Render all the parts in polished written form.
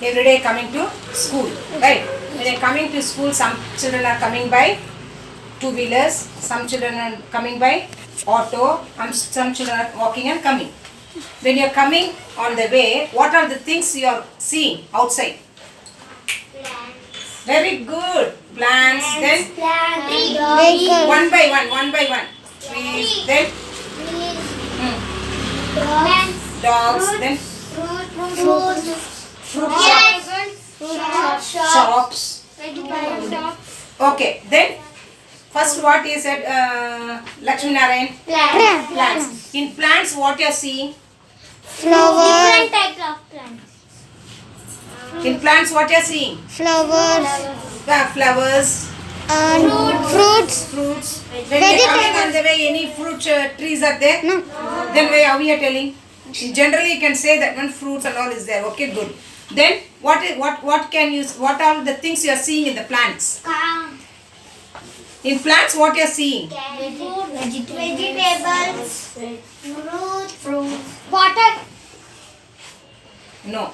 every day coming to school, right? When you're coming to school, some children are coming by two-wheelers, some children are coming by auto, and some children are walking and coming. When you're coming on the way, what are the things you are seeing outside? Very good. Plants, then one by one. Trees, then dogs, then fruit shops. Okay, then first what is it, Lakshmi Narayan? Plants. In plants, what you are seeing? Different types of plants. In plants, what you are seeing? Flowers Flowers, and fruits. When you are coming on the way, any fruit trees are there? No. Then why are we telling? Generally, you can say that one fruits and all is there. Okay, good. Then what can you? What are the things you are seeing in the plants? In plants, what you are seeing? Vegetables, fruits, water. No.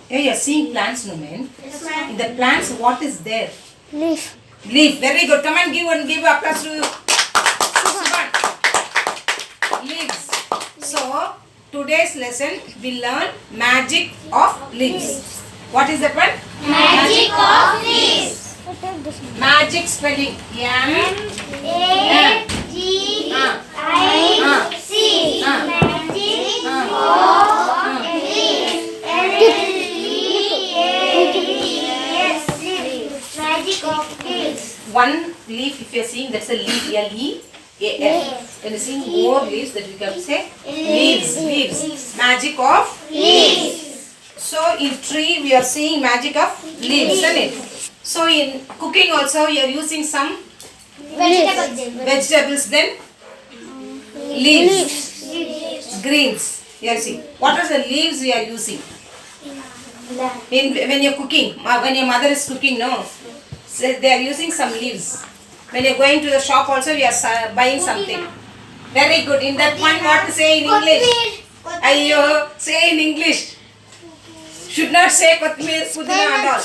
Yeah, you are seeing plants, no man. In the plants, what is there? Leaf. Leaf. Very good. Come and give applause to Suban. Leaves. So today's lesson we learn magic of leaves. What is that one? Magic of leaves. Magic spelling. M-A-G-I-C. Magic of leaves. L-E-A-V-E-S. Magic of leaves. One leaf, if you are seeing, that's a leaf. L-E-A-F. When you are seeing more leaves, that we can say leaves. Magic of Leaves. So in tree we are seeing magic of leaves, isn't it? So in cooking also you are using some vegetables, then leaves, greens. You are seeing. What are the leaves we are using? When you are cooking, when your mother is cooking, no, so they are using some leaves. When you are going to the shop also, we are buying something. Very good. In that one, what to say in English? Ayyo, say in English. Should not say kothmir, pudina and all.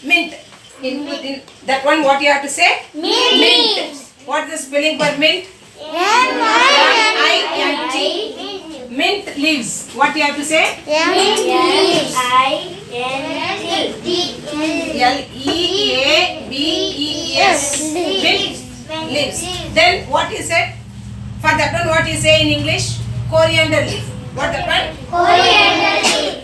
Mint. In that one, what you have to say? Mint. What is the spelling for mint? M-I-N-T. Mint leaves. What you have to say? L-E-A-V-E-S. Mint leaves. Then what is it? For that one, what you say in English? Coriander leaf. What that one?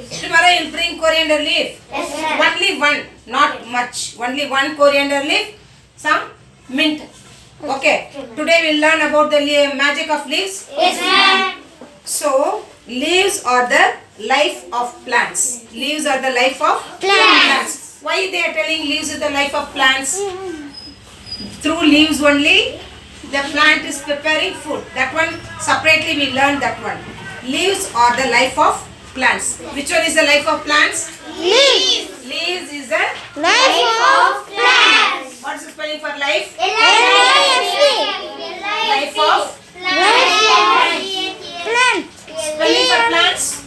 Tomorrow you'll bring coriander leaf. Only one, not much. Only one coriander leaf, some mint. Okay. Today we'll learn about the magic of leaves. So, leaves are the life of plants. Leaves are the life of plants. Why they are telling leaves is the life of plants? Through leaves only, the plant is preparing food. That one separately we learned that one. Leaves are the life of plants. Which one is the life of plants? Leaves. Leaves is the Life of plants. what's the spelling for life? Life of plant. spelling for plants?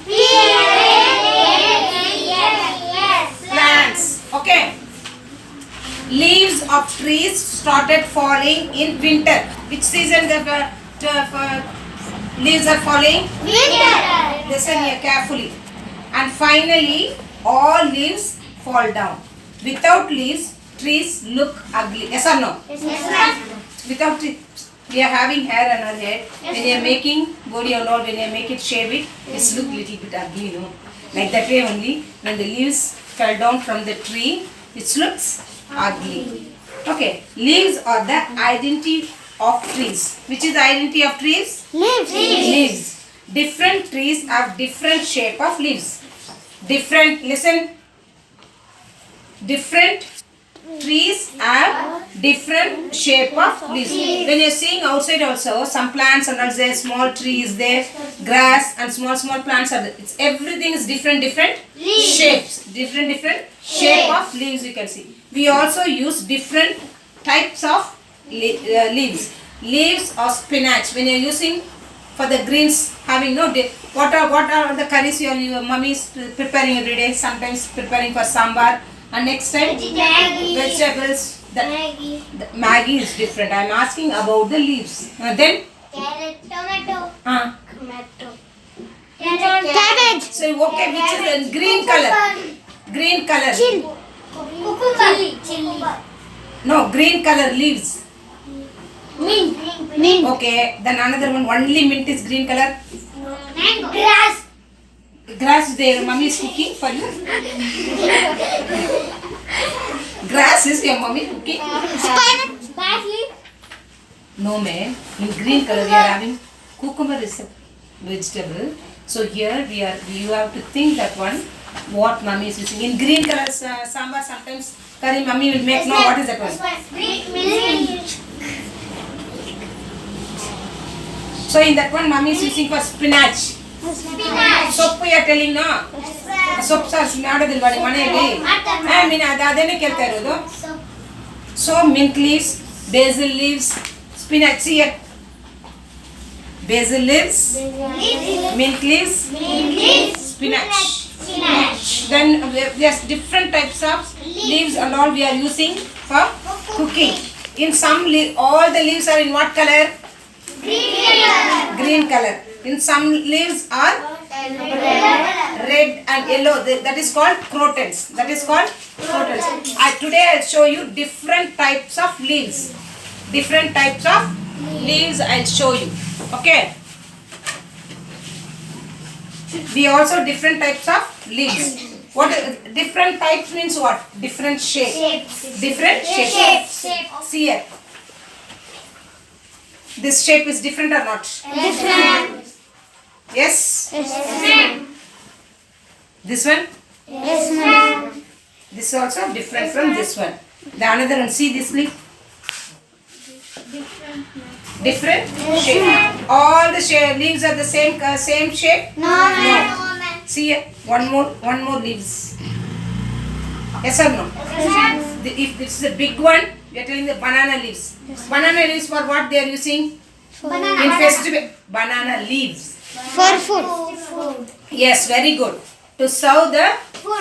Plants. Okay. Leaves of trees started falling in winter. Which season the leaves are falling? Winter. Listen here carefully. And finally, all leaves fall down. Without leaves, trees look ugly. Yes or no? Without it, we are having hair on our head. When you are making body or not, when you make it, shave it, it's look little bit ugly, you know. Like that way only, when the leaves fell down from the tree, it looks ugly. Okay, leaves are the identity of trees. Which is the identity of trees? Leaves. Different trees have different shape of leaves. Different trees have different shape of leaves. When you are seeing outside also, some plants and also small trees there, grass and small plants are there. It's everything is different shapes. Different shape of leaves you can see. We also use different types of leaves. Leaves of spinach. When you are using for the greens, having no What are the curries your mummy is preparing every day? Sometimes preparing for sambar, and next time Maggi. vegetables. Maggi. The Maggi is different. I am asking about the leaves. Then Carrot. Tomato. Tomato. Cabbage. so okay, which is the green color? Green color. Cucumber. Chili. No, green color leaves. Mint. Mint. Okay, then another one. Only mint is green color. Mango. Grass. Grass their mummy is cooking for you. Grass is your mummy cooking. Spinach. Parsley. No man. In green color we are having cucumber is a vegetable. So here you have to think that one. What mummy is using in green color sambar sometimes curry mummy will make. No, what is that one? Green milk. So in that one mummy is using for spinach. Spinach. Soppu you are telling no? Soppu sir ಮಾಡೋದಿಲ್ವಾಡಿ ಮನೆಯಲ್ಲಿ ಮೀನ್ ಅದೇನೇ ಕೇಳ್ತಾ ಇರೋದು. So mint leaves, basil leaves, spinach here. Basil leaves, mint leaves, spinach. Then yes, different types of leaves and all we are using for cooking. In some all the leaves are in what color? Green color. In some leaves are red and yellow. That is called crotons. Today I'll show you different types of leaves. Different types of leaves I'll show you. Okay. We also different types of leaves. What different types means what? Different shapes. Different shapes. See here. This shape is different or not? Different. Yes. This one? Yes, ma'am. This is also different from this one. The another one. See this leaf? Different shape. All the leaves are the same shape. No, ma'am. See here. One more leaves. Yes or no? If this is a big one, we are telling the banana leaves. Banana leaves for what they are using? In festival. Banana leaves. For food. Yes, very good. To serve the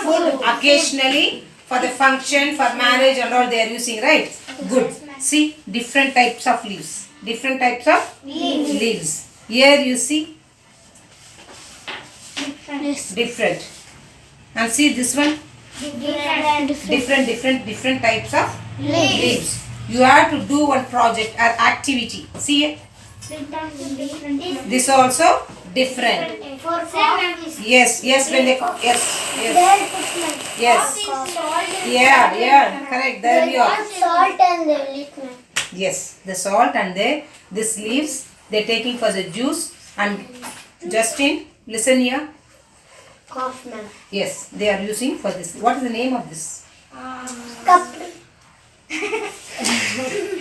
food occasionally for the function, for marriage and all they are using, right? Good. See, different types of leaves. Different types of leaves. Here you see different. And see this one? Different types of leaves. You have to do one project or activity. See here? This also different. Yes, when they call. Yes. Yeah, correct. There you are. Salt and the liquid. Yes, the salt and this leaves they're taking for the juice. And Justin, listen here. Kaufman. Yes, they are using for this. What is the name of this? Cup.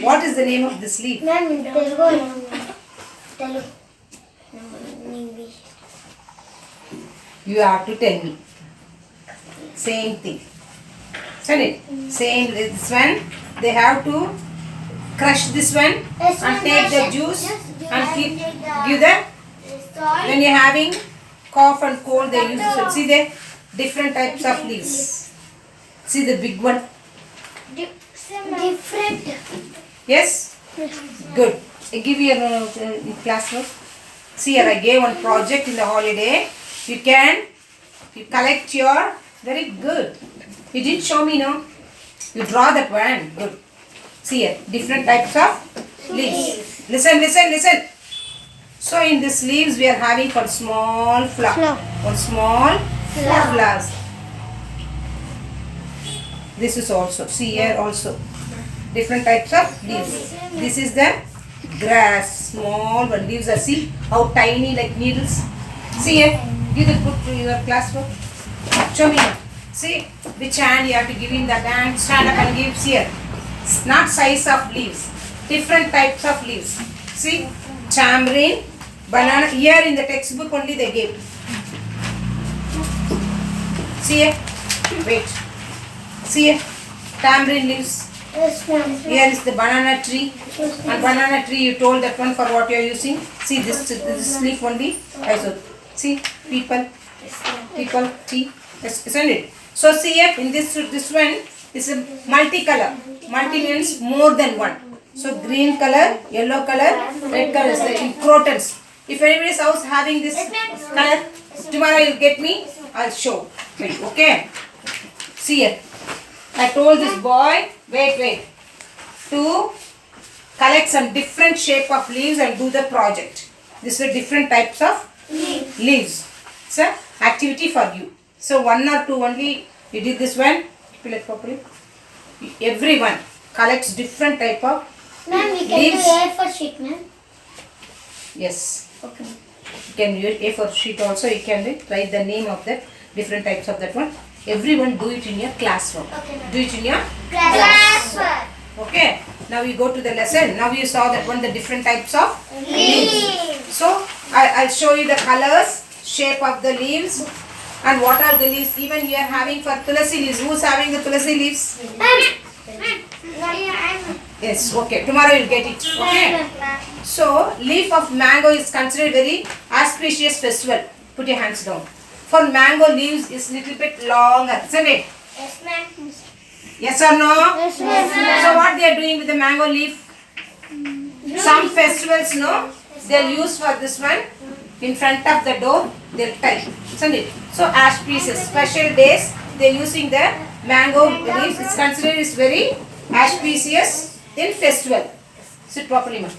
What is the name of this leaf? Ma'am, in Telugu. English. You have to tell me. Same thing. Send it. Same this one. They have to crush this one and take the juice and give the. When you're having cough and cold, they use this one. See the different types of leaves. See the big one. Different. Yes. Good. I give you a classwork. See here, I gave one project in the holiday. You collect your very good. You didn't show me, no? You draw that one. Good. See here, different types of leaves. Listen. So in this leaves we are having one small flower. One small flowers. This is also. See here also. Different types of leaves. This is the grass. Small one. Leaves are, see how tiny like needles. See here. Give the book to your classwork. Show me now. See which hand you have to give in that hand. Stand up and give. See here. It's not size of leaves. Different types of leaves. See, tamarind, banana. Here in the textbook only they gave. See here. Wait. See here. Tamarind leaves. Yes, ma'am. Here is the banana tree. And banana tree you told that one for what you are using. See this leaf only. Also See, people, people, T, isn't it? So see here, in this one is a multicolor. Multi means more than one. So green color, yellow color, red color is there in crotons. If anybody's house having this color, tomorrow you get me, I'll show. Wait, okay? See here. I told this boy, wait, to collect some different shape of leaves and do the project. These are different types of leaves. It's an activity for you. So 1 or 2 only, you did this one. Fill it properly. Everyone collects different type of Ma'am, we can leaves. do A4 sheet, ma'am. Yes. Okay. You can use A4 sheet also. You can write the name of that different types of that one. Everyone do it in your classroom. Okay, ma'am. Do it in your Class. Okay. Now we go to the lesson. Now you saw that one, the different types of leaves. So I'll show you the colors, shape of the leaves, and what are the leaves. Even we are having for tulasi leaves. Who's having the tulasi leaves? Yes. Okay. Tomorrow you'll get it. Okay. So leaf of mango is considered very auspicious festival. Put your hands down. For mango leaves is little bit longer, isn't it? Yes, ma'am. Yes or no? Yes, ma'am. So what they are doing with the mango leaf? Some festivals, no, they'll use for this one in front of the door. They'll tie, isn't it? So auspicious, special days they're using the mango leaves. It's considered is very auspicious in festival. Sit properly, ma'am.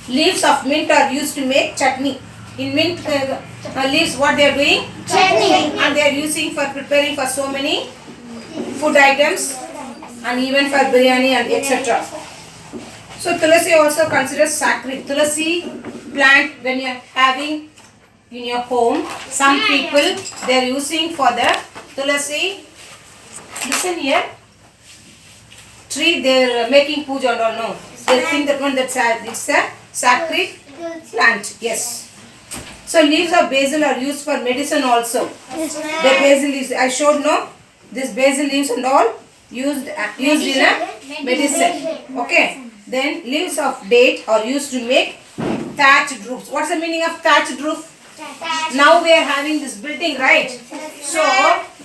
Leaves of mint are used to make chutney. In mint leaves, what they are doing? Chutney. And they are using for preparing for so many food items and even for biryani and etc. So tulasi also considered sacred. Tulasi plant when you are having in your home, some people they are using for the tulasi. Listen here. Tree they are making puja and all, no. They think that one it's a sacred plant. Yes. So leaves of basil are used for medicine also. Yes, The ma'am. basil leaves, I showed no. This basil leaves and all used in a medicine. Okay. Then leaves of date are used to make thatched roofs. What's the meaning of thatched roof? Now we are having this building, right? So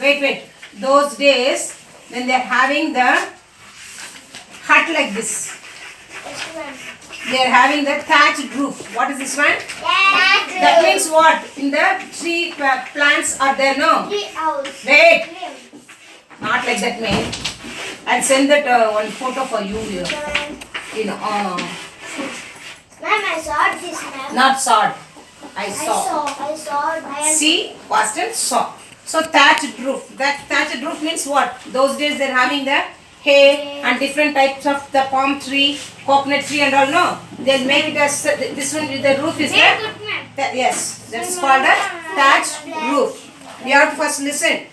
wait. Those days when they are having the hut like this, they are having the thatched roof. What is this one? That means what? In the tree plants are there, no? Wait. Not like that, man. I'll send that one photo for you here. You know, Ma'am, I saw this, ma'am. not sawed. I saw. I saw. See, past tense saw. So thatched roof. That thatched roof means what? Those days they're having the hay and different types of the palm tree, coconut tree and all. No, they'll make it as this one. The roof is there. Yes, that's called a thatched roof. We have to first listen.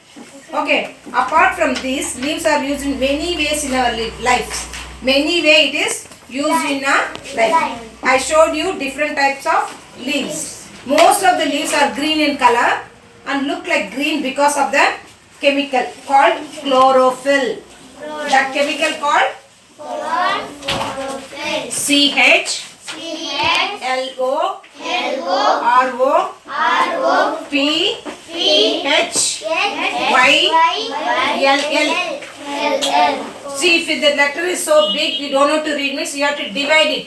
Okay. Apart from these, leaves are used in many ways in our lives. Many way it is used in our life. I showed you different types of leaves. Most of the leaves are green in color and look like green because of the chemical called chlorophyll. That chemical called CH LO RO P H Y L L. See, if the letter is so big, you don't know to read means you have to divide it.